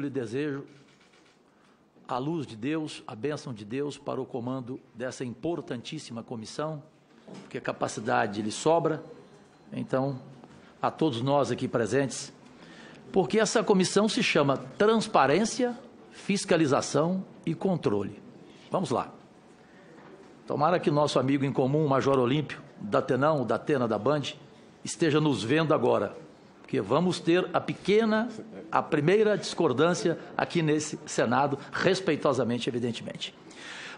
lhe desejo a luz de Deus, a bênção de Deus para o comando dessa importantíssima comissão, porque a capacidade lhe sobra. Então, a todos nós aqui presentes, porque essa comissão se chama Transparência, Fiscalização e Controle. Vamos lá. Tomara que nosso amigo em comum, Major Olímpio, da Tenão, da Atena, da Band, esteja nos vendo agora, porque vamos ter a primeira discordância aqui nesse Senado, respeitosamente, evidentemente.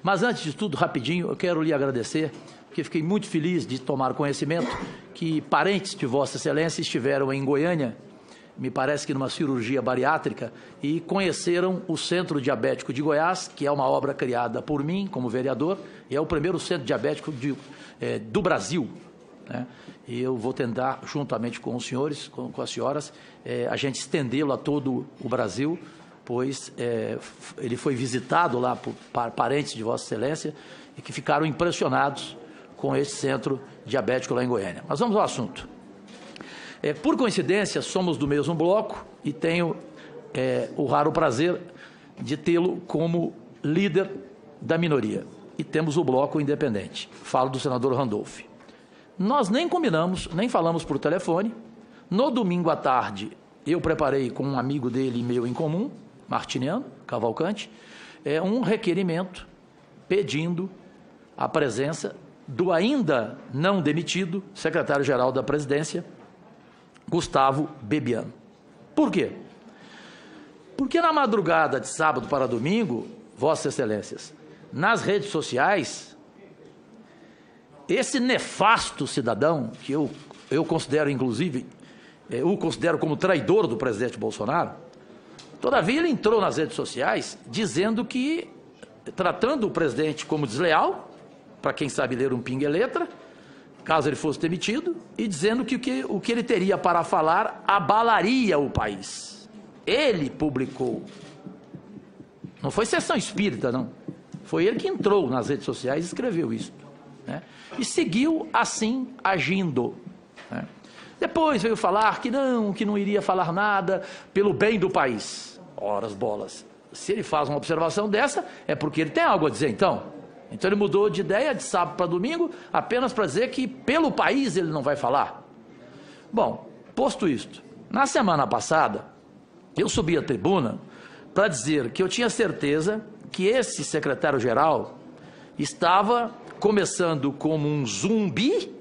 Mas, antes de tudo, rapidinho, eu quero lhe agradecer, porque fiquei muito feliz de tomar conhecimento que parentes de Vossa Excelência estiveram em Goiânia, me parece que numa cirurgia bariátrica, e conheceram o Centro Diabético de Goiás, que é uma obra criada por mim, como vereador, e é o primeiro centro diabético do Brasil, né? E eu vou tentar, juntamente com os senhores, com as senhoras, a gente estendê-lo a todo o Brasil, pois ele foi visitado lá por parentes de Vossa Excelência e que ficaram impressionados com esse centro diabético lá em Goiânia. Mas vamos ao assunto. Por coincidência, somos do mesmo bloco e tenho o raro prazer de tê-lo como líder da minoria. E temos o bloco independente. Falo do senador Randolph. Nós nem combinamos, nem falamos por telefone. No domingo à tarde, eu preparei com um amigo dele e meu em comum, Martiniano Cavalcante, um requerimento pedindo a presença do ainda não demitido secretário-geral da Presidência, Gustavo Bebiano. Por quê? Porque na madrugada de sábado para domingo, Vossas Excelências, nas redes sociais, esse nefasto cidadão, que eu considero, inclusive, o considero como traidor do presidente Bolsonaro, todavia ele entrou nas redes sociais dizendo que, tratando o presidente como desleal, para quem sabe ler um pinga e letra, caso ele fosse demitido, e dizendo que o que ele teria para falar abalaria o país. Ele publicou. Não foi sessão espírita, não. Foi ele que entrou nas redes sociais e escreveu isso, né? E seguiu assim agindo, né? Depois veio falar que não iria falar nada pelo bem do país. Ora, as bolas. Se ele faz uma observação dessa, é porque ele tem algo a dizer, então. Então ele mudou de ideia de sábado para domingo apenas para dizer que pelo país ele não vai falar. Bom, posto isto, na semana passada eu subi à tribuna para dizer que eu tinha certeza que esse secretário-geral estava começando como um zumbi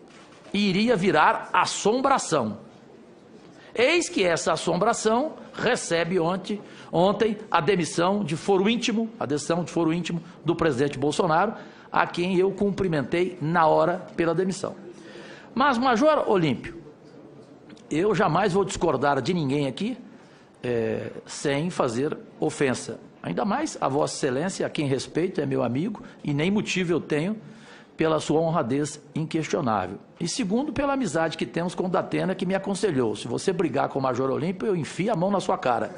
e iria virar assombração. Eis que essa assombração recebe ontem a decisão de foro íntimo do presidente Bolsonaro, a quem eu cumprimentei na hora pela demissão. Mas, Major Olímpio, eu jamais vou discordar de ninguém aqui sem fazer ofensa. Ainda mais a Vossa Excelência, a quem respeito, é meu amigo, e nem motivo eu tenho pela sua honradez inquestionável. E segundo, pela amizade que temos com o Datena, que me aconselhou: se você brigar com o Major Olímpio, eu enfio a mão na sua cara.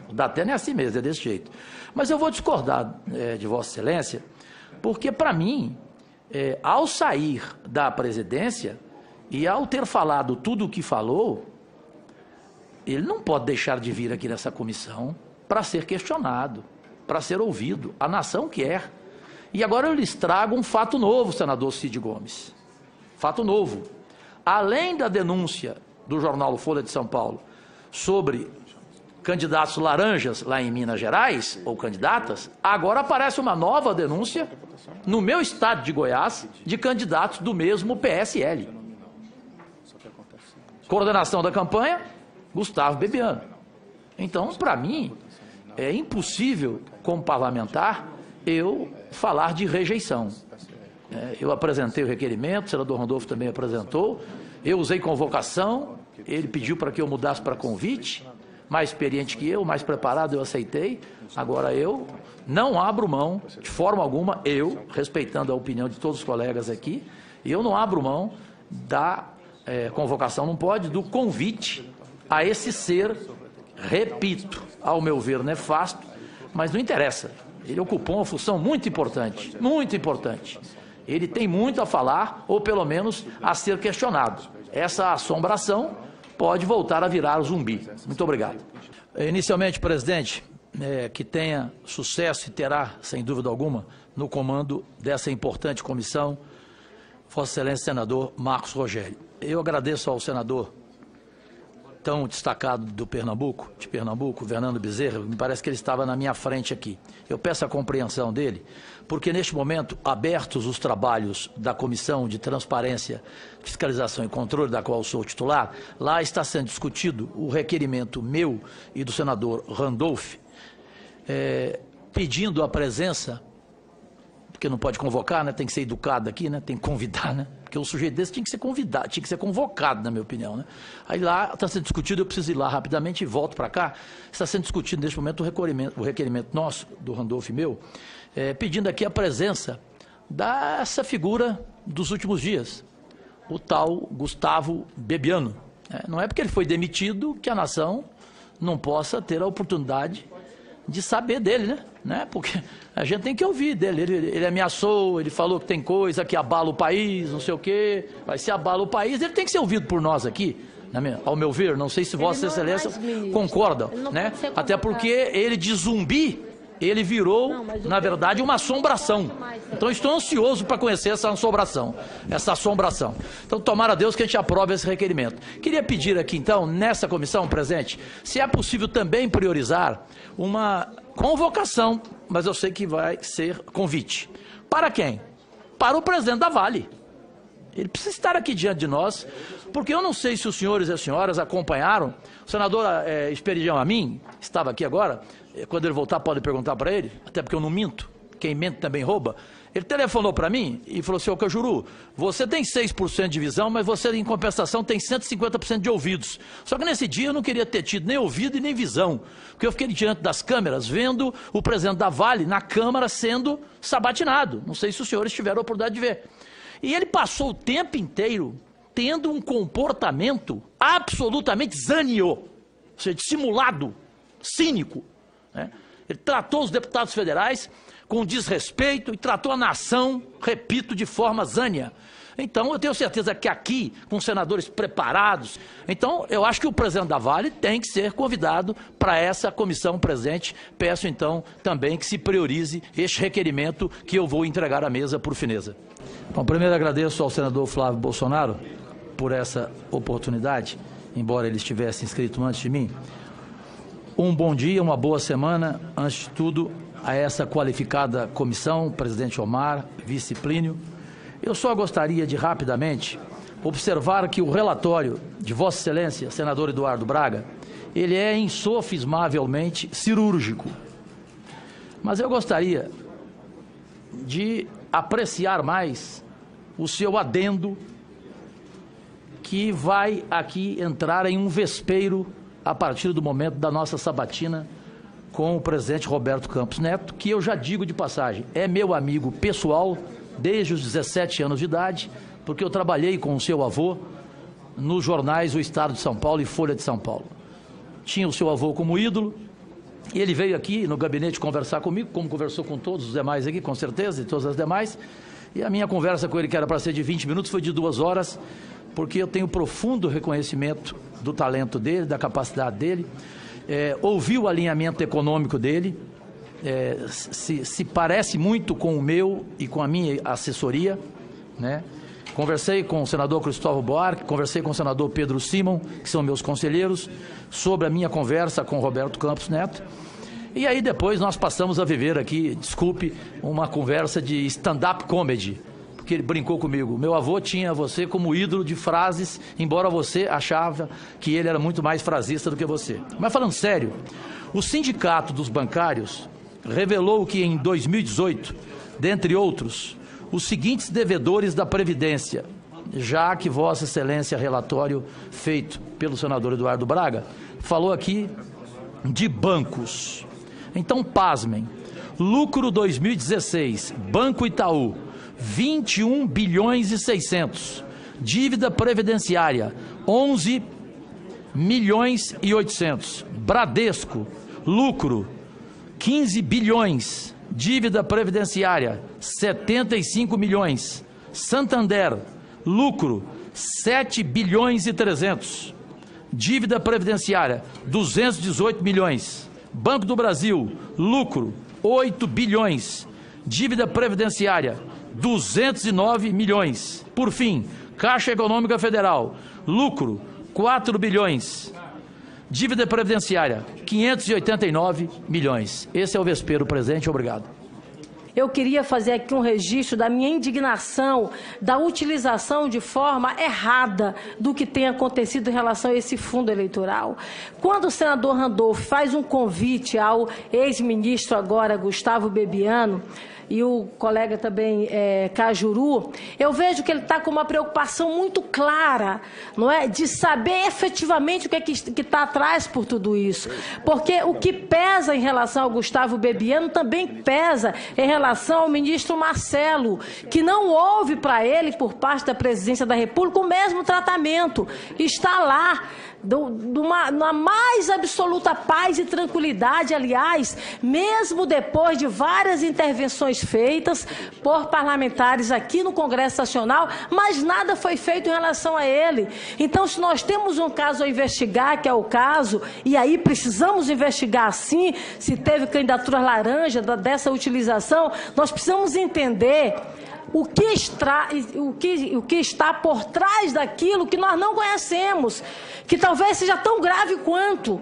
O Datena é assim mesmo, é desse jeito. Mas eu vou discordar de Vossa Excelência, porque, para mim, ao sair da presidência e ao ter falado tudo o que falou, ele não pode deixar de vir aqui nessa comissão para ser questionado, para ser ouvido. A nação quer. E agora eu lhes trago um fato novo, senador Cid Gomes. Fato novo. Além da denúncia do jornal Folha de São Paulo sobre candidatos laranjas lá em Minas Gerais, ou candidatas, agora aparece uma nova denúncia no meu estado de Goiás de candidatos do mesmo PSL. Coordenação da campanha, Gustavo Bebiano. Então, para mim, é impossível, como parlamentar, eu falar de rejeição. Eu apresentei o requerimento, o senador Randolph também apresentou, eu usei convocação, ele pediu para que eu mudasse para convite, mais experiente que eu, mais preparado, eu aceitei. Agora eu não abro mão, de forma alguma, eu, respeitando a opinião de todos os colegas aqui, eu não abro mão da convocação, não pode, do convite a esse ser, repito, ao meu ver, nefasto, mas não interessa. Ele ocupou uma função muito importante, muito importante. Ele tem muito a falar, ou pelo menos a ser questionado. Essa assombração pode voltar a virar zumbi. Muito obrigado. Inicialmente, presidente, que tenha sucesso e terá, sem dúvida alguma, no comando dessa importante comissão, Vossa Excelência Senador Marcos Rogério. Eu agradeço ao senador tão destacado de Pernambuco, Fernando Bezerra, me parece que ele estava na minha frente aqui. Eu peço a compreensão dele, porque neste momento, abertos os trabalhos da Comissão de Transparência, Fiscalização e Controle, da qual sou titular, lá está sendo discutido o requerimento meu e do senador Randolph, pedindo a presença, porque não pode convocar, né? Tem que ser educado aqui, né? Tem que convidar, né? Porque um sujeito desse tinha que ser convidado, tinha que ser convocado, na minha opinião, né? Aí lá está sendo discutido, eu preciso ir lá rapidamente e volto para cá. Está sendo discutido neste momento o requerimento nosso, do Randolph e meu, pedindo aqui a presença dessa figura dos últimos dias, o tal Gustavo Bebiano. Não é porque ele foi demitido que a nação não possa ter a oportunidade de saber dele, né? Porque a gente tem que ouvir dele. Ele ameaçou, ele falou que tem coisa que abala o país, não sei o quê. Mas se abala o país, ele tem que ser ouvido por nós aqui, ao meu ver. Não sei se Vossa Excelência concorda, né? Até porque ele de zumbi, ele virou, na verdade, uma assombração. Então, estou ansioso para conhecer essa assombração. Então, tomara a Deus que a gente aprove esse requerimento. Queria pedir aqui, então, nessa comissão presente, se é possível também priorizar uma convocação, mas eu sei que vai ser convite. Para quem? Para o presidente da Vale. Ele precisa estar aqui diante de nós, porque eu não sei se os senhores e as senhoras acompanharam. O senador Esperidião Amin estava aqui agora. Quando ele voltar, pode perguntar para ele, até porque eu não minto. Quem mente também rouba. Ele telefonou para mim e falou assim: ô Cajuru, você tem 6% de visão, mas você, em compensação, tem 150% de ouvidos. Só que nesse dia eu não queria ter tido nem ouvido e nem visão, porque eu fiquei diante das câmeras, vendo o presidente da Vale na Câmara sendo sabatinado. Não sei se os senhores tiveram a oportunidade de ver. E ele passou o tempo inteiro tendo um comportamento absolutamente zânio, ou seja, dissimulado, cínico. Ele tratou os deputados federais com desrespeito e tratou a nação, repito, de forma zânia. Então, eu tenho certeza que aqui, com senadores preparados, então, eu acho que o presidente da Vale tem que ser convidado para essa comissão presente. Peço, então, também que se priorize este requerimento que eu vou entregar à mesa por fineza. Bom, primeiro agradeço ao senador Flávio Bolsonaro por essa oportunidade, embora ele estivesse inscrito antes de mim. Um bom dia, uma boa semana, antes de tudo, a essa qualificada comissão, presidente Omar, vice Plínio. Eu só gostaria de, rapidamente, observar que o relatório de Vossa Excelência, senador Eduardo Braga, ele é insofismavelmente cirúrgico. Mas eu gostaria de apreciar mais o seu adendo, que vai aqui entrar em um vespeiro a partir do momento da nossa sabatina com o presidente Roberto Campos Neto, que eu já digo de passagem, é meu amigo pessoal desde os 17 anos de idade, porque eu trabalhei com o seu avô nos jornais O Estado de São Paulo e Folha de São Paulo. Tinha o seu avô como ídolo, e ele veio aqui no gabinete conversar comigo, como conversou com todos os demais aqui, com certeza, e todas as demais, e a minha conversa com ele, que era para ser de 20 minutos, foi de 2 horas, porque eu tenho profundo reconhecimento do talento dele, da capacidade dele, ouvi o alinhamento econômico dele, se parece muito com o meu e com a minha assessoria, né? Conversei com o senador Cristóvão Buarque, conversei com o senador Pedro Simon, que são meus conselheiros, sobre a minha conversa com Roberto Campos Neto. E aí depois nós passamos a viver aqui, desculpe, uma conversa de stand-up comedy, porque ele brincou comigo. Meu avô tinha você como ídolo de frases, embora você achava que ele era muito mais frasista do que você. Mas falando sério, o Sindicato dos Bancários revelou que em 2018, dentre outros, os seguintes devedores da Previdência, já que Vossa Excelência, relatório feito pelo senador Eduardo Braga, falou aqui de bancos. Então, pasmem, lucro 2016, Banco Itaú, 21 bilhões e 600, dívida previdenciária, 11 milhões e 800, Bradesco, lucro, 15 bilhões, dívida previdenciária, 75 milhões, Santander, lucro, 7 bilhões e 300, dívida previdenciária, 218 milhões, Banco do Brasil, lucro, 8 bilhões. Dívida previdenciária, 209 milhões. Por fim, Caixa Econômica Federal, lucro, 4 bilhões. Dívida previdenciária, 589 milhões. Esse é o vespeiro, presidente. Obrigado. Eu queria fazer aqui um registro da minha indignação da utilização de forma errada do que tem acontecido em relação a esse fundo eleitoral. Quando o senador Randolph faz um convite ao ex-ministro agora, Gustavo Bebiano, e o colega também Cajuru, eu vejo que ele está com uma preocupação muito clara, não é, de saber efetivamente o que está atrás por tudo isso. Porque o que pesa em relação ao Gustavo Bebiano também pesa em relação ao ministro Marcelo, que não houve para ele, por parte da Presidência da República, o mesmo tratamento. Está lá, na mais absoluta paz e tranquilidade, aliás, mesmo depois de várias intervenções feitas por parlamentares aqui no Congresso Nacional, mas nada foi feito em relação a ele. Então, se nós temos um caso a investigar, que é o caso, e aí precisamos investigar sim, se teve candidatura laranja dessa utilização, nós precisamos entender o que está por trás daquilo que nós não conhecemos, que talvez seja tão grave quanto.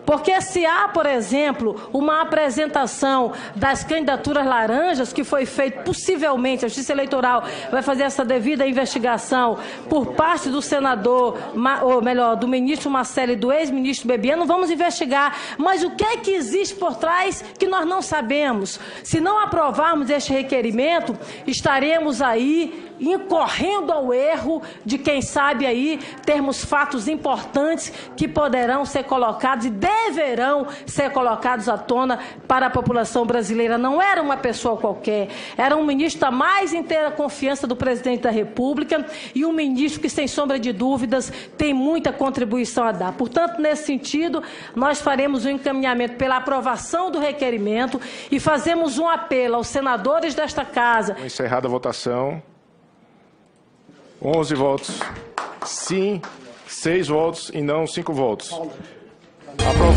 Porque se há, por exemplo, uma apresentação das candidaturas laranjas, que foi feito possivelmente, a Justiça Eleitoral vai fazer essa devida investigação por parte do senador, ou melhor, do ministro Marcelo e do ex-ministro Bebiano, vamos investigar. Mas o que é que existe por trás que nós não sabemos? Se não aprovarmos este requerimento, estaremos aí incorrendo ao erro de, quem sabe aí, termos fatos importantes que poderão ser colocados e deverão ser colocados à tona para a população brasileira. Não era uma pessoa qualquer, era um ministro da mais inteira confiança do presidente da República e um ministro que, sem sombra de dúvidas, tem muita contribuição a dar. Portanto, nesse sentido, nós faremos um encaminhamento pela aprovação do requerimento e fazemos um apelo aos senadores desta Casa. Encerrada a votação. 11 votos sim, 6 votos e não 5 votos. Aprovado.